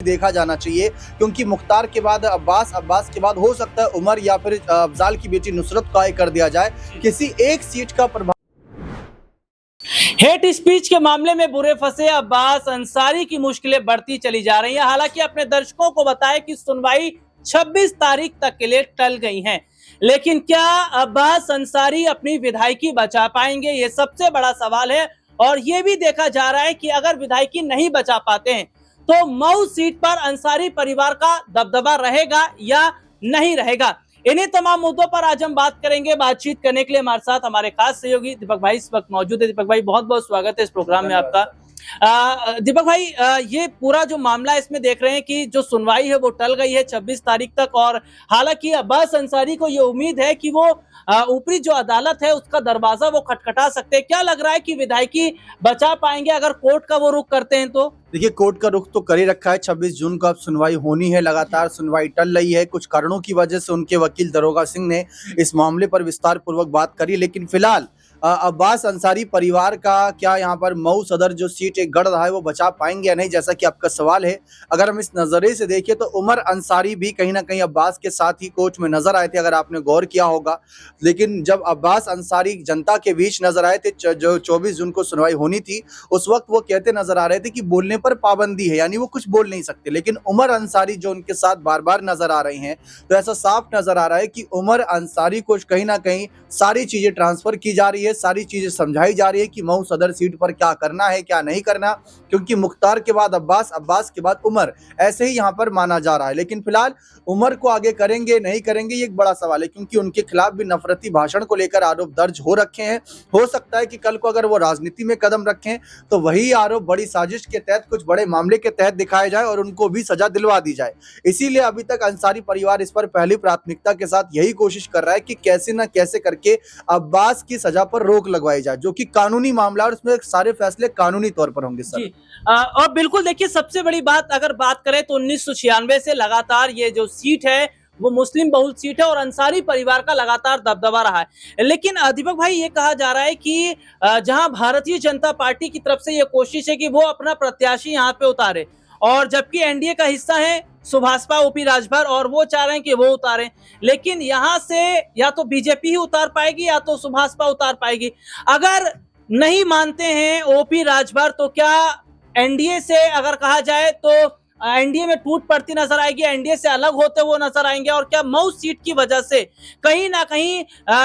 देखा जाना चाहिए, क्योंकि मुख्तार के बाद अब्बास, अब्बास के बाद हो सकता है उमर या फिर अफजाल की बेटी नुसरत को आगे कर दिया जाए। किसी एक सीट का प्रभाव। हेट स्पीच के मामले में बुरे फंसे अब्बास अंसारी की मुश्किलें बढ़ती चली जा रही हैं। हालांकि अपने दर्शकों को बताया कि सुनवाई 26 तारीख तक के लिए टल गई है, लेकिन क्या अब्बास अंसारी अपनी विधायकी बचा पाएंगे, ये सबसे बड़ा सवाल है। और ये भी देखा जा रहा है कि अगर विधायकी नहीं बचा पाते हैं तो मऊ सीट पर अंसारी परिवार का दबदबा रहेगा या नहीं रहेगा। इन्हीं तमाम मुद्दों पर आज हम बात करेंगे। बातचीत करने के लिए हमारे साथ हमारे खास सहयोगी दीपक भाई इस वक्त मौजूद है। दीपक भाई, बहुत बहुत स्वागत है इस प्रोग्राम में आपका। दीपक भाई, ये पूरा जो मामला है इसमें देख रहे हैं कि जो सुनवाई है वो टल गई है 26 तारीख तक, और हालांकि अब्बास अंसारी को ये उम्मीद है कि वो ऊपरी जो अदालत है उसका दरवाजा वो खटखटा सकते हैं। क्या लग रहा है कि विधायकी बचा पाएंगे अगर कोर्ट का वो रुख करते हैं तो? देखिए, कोर्ट का रुख तो कर ही रखा है। 26 जून को अब सुनवाई होनी है। लगातार सुनवाई टल रही है। कुछ कारणों की वजह से उनके वकील दरोगा सिंह ने इस मामले पर विस्तार पूर्वक बात करी, लेकिन फिलहाल अब्बास अंसारी परिवार का क्या यहाँ पर मऊ सदर जो सीट एक गढ़ रहा है वो बचा पाएंगे या नहीं, जैसा कि आपका सवाल है। अगर हम इस नजरिए से देखें तो उमर अंसारी भी कहीं ना कहीं अब्बास के साथ ही कोर्ट में नजर आए थे, अगर आपने गौर किया होगा। लेकिन जब अब्बास अंसारी जनता के बीच नजर आए थे, जो 24 जून को सुनवाई होनी थी, उस वक्त वो कहते नजर आ रहे थे कि बोलने पर पाबंदी है, यानी वो कुछ बोल नहीं सकते। लेकिन उमर अंसारी जो उनके साथ बार बार नजर आ रहे हैं, तो ऐसा साफ नजर आ रहा है कि उमर अंसारी को कहीं ना कहीं सारी चीजें ट्रांसफर की जा रही है, सारी चीजें समझाई जा रही है कि मऊ सदर सीट पर क्या करना है क्या नहीं करना, क्योंकि मुख्तार के बाद अब्बास, अब्बास के बाद उमर, ऐसे ही यहाँ पर माना जा रहा है। लेकिन फिलहाल उमर को आगे करेंगे नहीं करेंगे ये एक बड़ा सवाल है, क्योंकि उनके खिलाफ भी नफरती भाषण को लेकर आरोप दर्ज हो रखे हैं। हो सकता है कि कल को अगर वो राजनीति में कदम रखें तो वही आरोप बड़ी साजिश के तहत, कुछ बड़े मामले के तहत दिखाए जाए और उनको भी सजा दिलवा दी जाए। इसीलिए अभी तक अंसारी परिवार इस पर पहली प्राथमिकता के साथ यही कोशिश कर रहा है कि कैसे न कैसे करके अब्बास की सजा पर रोक लगवाई जाए, जो कि कानूनी मामला और उसमें सारे फैसले कानूनी तौर पर होंगे सर। और बिल्कुल देखिए, सबसे बड़ी बात अगर बात करें तो 1996 से लगातार ये जो सीट है वो मुस्लिम बहुल सीट है और अंसारी परिवार का लगातार दबदबा रहा है। लेकिन दीपक भाई, ये कहा जा रहा है कि जहां भारतीय जनता पार्टी की तरफ से ये कोशिश है कि वो अपना प्रत्याशी यहाँ पे उतारे, और जबकि एनडीए का हिस्सा है सुभाषपा ओपी राजभर और वो चाह रहे हैं कि वो उतारें, लेकिन यहाँ से या तो बीजेपी ही उतार पाएगी या तो सुभाषपा उतार पाएगी। अगर नहीं मानते हैं ओपी राजभर तो क्या एनडीए से अगर कहा जाए तो एनडीए में टूट पड़ती नजर आएगी, एनडीए से अलग होते हुए नजर आएंगे? और क्या मऊ सीट की वजह से कहीं ना कहीं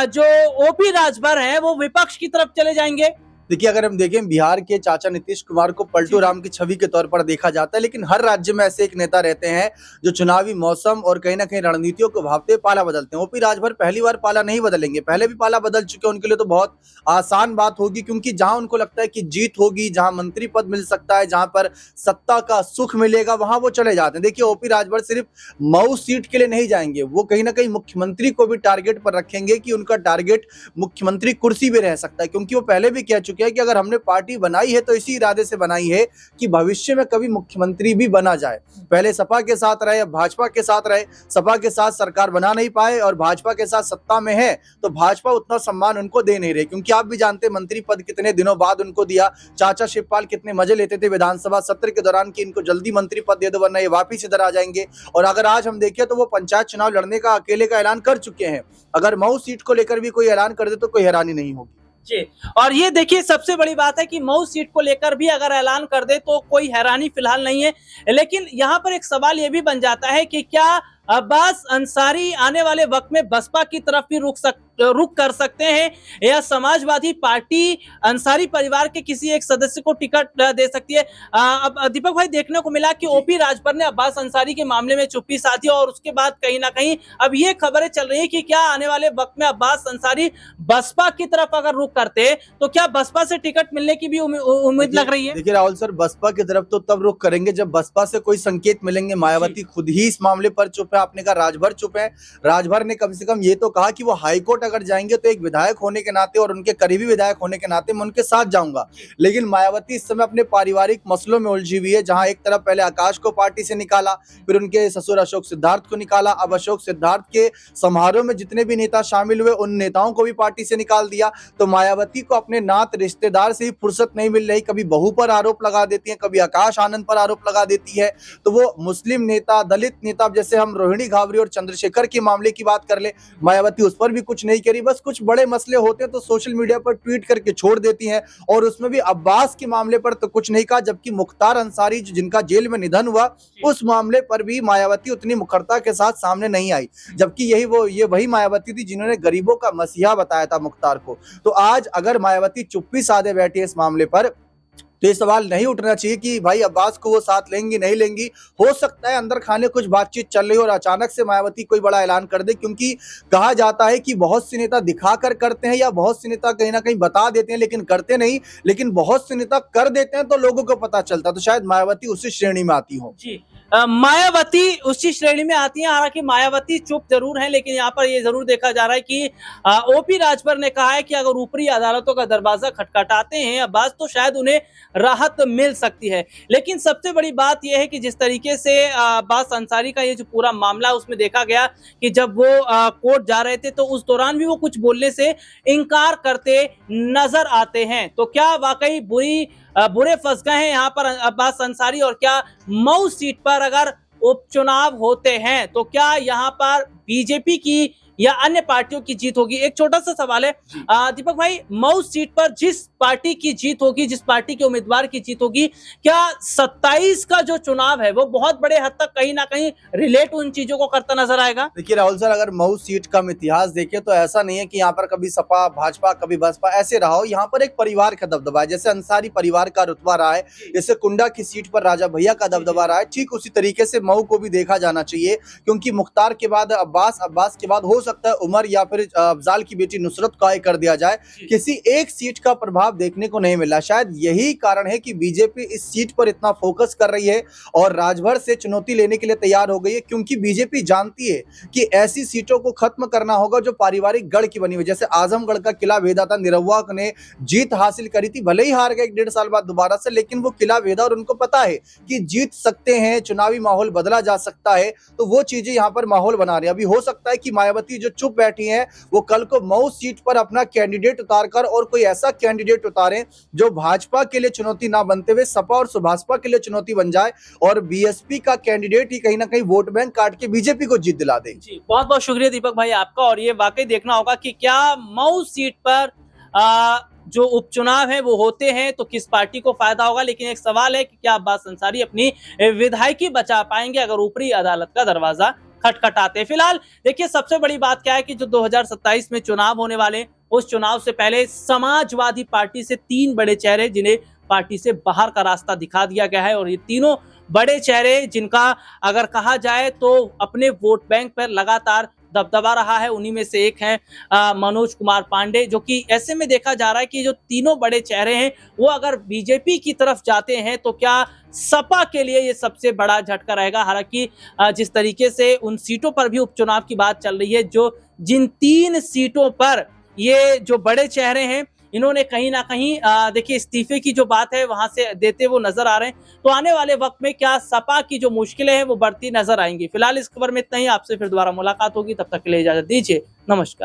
जो ओपी राजभर हैं वो विपक्ष की तरफ चले जाएंगे? देखिए, अगर हम देखें, बिहार के चाचा नीतीश कुमार को पलटू राम की छवि के तौर पर देखा जाता है, लेकिन हर राज्य में ऐसे एक नेता रहते हैं जो चुनावी मौसम और कहीं ना कहीं रणनीतियों को भांपते पाला बदलते हैं। ओपी राजभर पहली बार पाला नहीं बदलेंगे, पहले भी पाला बदल चुके हैं। उनके लिए तो बहुत आसान बात होगी, क्योंकि जहां उनको लगता है कि जीत होगी, जहां मंत्री पद मिल सकता है, जहां पर सत्ता का सुख मिलेगा, वहां वो चले जाते हैं। देखिए, ओपी राजभर सिर्फ मऊ सीट के लिए नहीं जाएंगे, वो कहीं ना कहीं मुख्यमंत्री को भी टारगेट पर रखेंगे कि उनका टारगेट मुख्यमंत्री कुर्सी भी रह सकता है, क्योंकि वो पहले भी कह चुके हैं कि अगर हमने पार्टी बनाई है तो इसी इरादे से बनाई है कि भविष्य में कभी मुख्यमंत्री भी बना जाए। पहले सपा के साथ रहे, भाजपा के साथ रहे, सपा के साथ सरकार बना नहीं पाए और भाजपा के साथ सत्ता में है तो भाजपा उतना सम्मान उनको दे नहीं रही, क्योंकि आप भी जानते हैं मंत्री पद कितने दिनों बाद उनको दिया। चाचा शिवपाल कितने मजे लेते थे विधानसभा सत्र के दौरान कि इनको जल्दी मंत्री पद दे दो वरना ये वापिस इधर आ जाएंगे। और अगर आज हम देखें तो वो पंचायत चुनाव लड़ने का अकेले का ऐलान कर चुके हैं। अगर मऊ सीट को लेकर भी कोई ऐलान कर दे तो कोई हैरानी नहीं होगी जी। और ये देखिए, सबसे बड़ी बात है कि मऊ सीट को लेकर भी अगर ऐलान कर दे तो कोई हैरानी फिलहाल नहीं है। लेकिन यहाँ पर एक सवाल ये भी बन जाता है कि क्या अब्बास अंसारी आने वाले वक्त में बसपा की तरफ भी रुख कर सकते हैं, या समाजवादी पार्टी अंसारी परिवार के किसी एक सदस्य को टिकट दे सकती है? अब दीपक भाई, देखने को मिला कि ओपी राजभर ने अब्बास अंसारी के मामले में चुप्पी साधी और उसके बाद कहीं ना कहीं अब ये खबरें चल रही है कि क्या आने वाले वक्त में अब्बास अंसारी बसपा की तरफ अगर रुख करते तो क्या बसपा से टिकट मिलने की भी उम्मीद लग रही है? देखिए राहुल सर, बसपा की तरफ तो तब रुख करेंगे जब बसपा से कोई संकेत मिलेंगे। मायावती खुद ही इस मामले पर चुप चुप है, आपने कहा राजभर चुप है। राजभर ने कम से कम ये तो कहा कि वो हाईकोर्ट अगर जाएंगे तो एक विधायक होने के नाते और उनके करीबी विधायक होने के नाते मैं उनके साथ जाऊंगा। लेकिन मायावती इस समय अपने पारिवारिक मसलों में उलझी हुई है, जहां एक तरफ पहले आकाश को पार्टी से निकाला, फिर उनके ससुर अशोक सिद्धार्थ को निकाला, अब अशोक सिद्धार्थ के समारोह में जितने भी नेता शामिल हुए उन नेताओं को भी पार्टी से निकाल दिया। तो मायावती को अपने नात रिश्तेदार से ही फुर्सत नहीं मिल रही, कभी बहू पर आरोप लगा देती है, कभी आकाश आनंद पर आरोप लगा देती है। तो वो मुस्लिम नेता, दलित नेता, जैसे हम रोहिणी घावरी और चंद्रशेखर के मामले की बात कर ले, मायावती उस पर भी कुछ नहीं करी। बस कुछ बड़े मसले होते हैं तो सोशल मीडिया पर ट्वीट करके छोड़ देती हैं, और उसमें भी अब्बास के मामले पर तो कुछ नहीं कहा, जबकि मुख्तार अंसारी जिनका जेल में निधन हुआ उस मामले पर भी मायावती उतनी मुखरता के साथ सामने नहीं आई, जबकि ये वही मायावती थी जिन्होंने गरीबों का मसीहा बताया था मुख्तार को। तो आज अगर मायावती चुप्पी साधे बैठी है इस मामले पर, तो ये सवाल नहीं उठना चाहिए कि भाई अब्बास को वो साथ लेंगी नहीं लेंगी। हो सकता है अंदर खाने कुछ बातचीत चल रही हो और अचानक से मायावती कोई बड़ा ऐलान कर दे, क्योंकि कहा जाता है कि बहुत से नेता दिखाकर करते हैं या बहुत से नेता कहीं ना कहीं बता देते हैं लेकिन करते नहीं, लेकिन बहुत से नेता कर देते हैं तो लोगों को पता चलता। तो शायद मायावती उसी श्रेणी में आती हो। जी, मायावती उसी श्रेणी में आती हैं। हालांकि मायावती चुप जरूर हैं, लेकिन यहाँ पर ये जरूर देखा जा रहा है कि ओपी राजभर ने कहा है कि अगर ऊपरी अदालतों का दरवाजा खटखटाते हैं अब्बास तो शायद उन्हें राहत मिल सकती है। लेकिन सबसे बड़ी बात यह है कि जिस तरीके से अब्बास अंसारी का ये जो पूरा मामला है उसमें देखा गया कि जब वो कोर्ट जा रहे थे तो उस दौरान भी वो कुछ बोलने से इनकार करते नजर आते हैं। तो क्या वाकई बुरे फंस गए हैं यहाँ पर अब्बास अंसारी, और क्या मऊ सीट पर अगर उपचुनाव होते हैं तो क्या यहाँ पर बीजेपी की या अन्य पार्टियों की जीत होगी? एक छोटा सा सवाल है दीपक भाई, मऊ सीट पर जिस पार्टी की जीत होगी, जिस पार्टी के उम्मीदवार की जीत होगी, क्या 27 का जो चुनाव है वो बहुत बड़े हद तक कहीं ना कहीं रिलेट उन चीजों को करता नजर आएगा? देखिए राहुल सर, अगर मऊ सीट का हम इतिहास देखें तो ऐसा नहीं है कि यहाँ पर कभी सपा भाजपा कभी बसपा ऐसे रहा हो। यहाँ पर एक परिवार का दबदबा है, जैसे अंसारी परिवार का रुतबा रहा है, जैसे कुंडा की सीट पर राजा भैया का दबदबा रहा है, ठीक उसी तरीके से मऊ को भी देखा जाना चाहिए। क्योंकि मुख्तार के बाद अब्बास, अब्बास के बाद हो सकता है उमर या फिर अफजाल की बेटी नुसरत को आगे कर दिया जाए। किसी एक सीट का प्रभाव देखने को नहीं मिला। शायद यही कारण है कि बीजेपी इस सीट पर इतना फोकस कर रही है और राजभर से चुनौती लेने के लिए तैयार हो गई है, क्योंकि बीजेपी जानती है कि ऐसी सीटों को खत्म करना होगा जो पारिवारिक गढ़ की बनी हुई। जैसे आजमगढ़ का किला भेदा था, निरहुआ ने जीत हासिल करी थी, भले ही हार गए 1.5 साल बाद दोबारा से, लेकिन वो किला भेदा और उनको पता है कि जीत सकते हैं, चुनावी माहौल बदला जा सकता है। तो वो चीजें यहाँ पर माहौल बना रही है। अभी हो सकता है कि मायावती जो चुप बैठी हैं वो कल को मऊ सीट पर अपना कैंडिडेट उतारकर और कोई ऐसा कैंडिडेट उतारें जो भाजपा के लिए चुनौती ना बनते हुए सपा और सुभाषपा के लिए चुनौती बन जाए और बीएसपी का कैंडिडेट ही कहीं ना कहीं वोट बैंक काट के बीजेपी को जीत दिला दे। जी, बहुत बहुत शुक्रिया दीपक भाई आपका। और ये वाकई देखना होगा कि क्या मऊ सीट पर जो उपचुनाव है वो होते हैं तो किस पार्टी को फायदा होगा। लेकिन एक सवाल है कि क्या अब्बास अंसारी अपनी विधायकी बचा पाएंगे अगर ऊपरी अदालत का दरवाजा खटखटाते? फिलहाल देखिए, सबसे बड़ी बात क्या है कि जो 2027 में चुनाव होने वाले, उस चुनाव से पहले समाजवादी पार्टी से 3 बड़े चेहरे जिन्हें पार्टी से बाहर का रास्ता दिखा दिया गया है, और ये तीनों बड़े चेहरे जिनका अगर कहा जाए तो अपने वोट बैंक पर लगातार दबदबा रहा है, उन्हीं में से एक हैं मनोज कुमार पांडे, जो कि ऐसे में देखा जा रहा है कि जो तीनों बड़े चेहरे हैं वो अगर बीजेपी की तरफ जाते हैं तो क्या सपा के लिए ये सबसे बड़ा झटका रहेगा। हालांकि जिस तरीके से उन सीटों पर भी उपचुनाव की बात चल रही है, जो जिन 3 सीटों पर ये जो बड़े चेहरे हैं इन्होंने कहीं ना कहीं देखिए इस्तीफे की जो बात है वहां से देते वो नजर आ रहे हैं। तो आने वाले वक्त में क्या सपा की जो मुश्किलें हैं वो बढ़ती नजर आएंगी? फिलहाल इस खबर में इतना ही। आपसे फिर दोबारा मुलाकात होगी, तब तक के लिए इजाजत दीजिए। नमस्कार।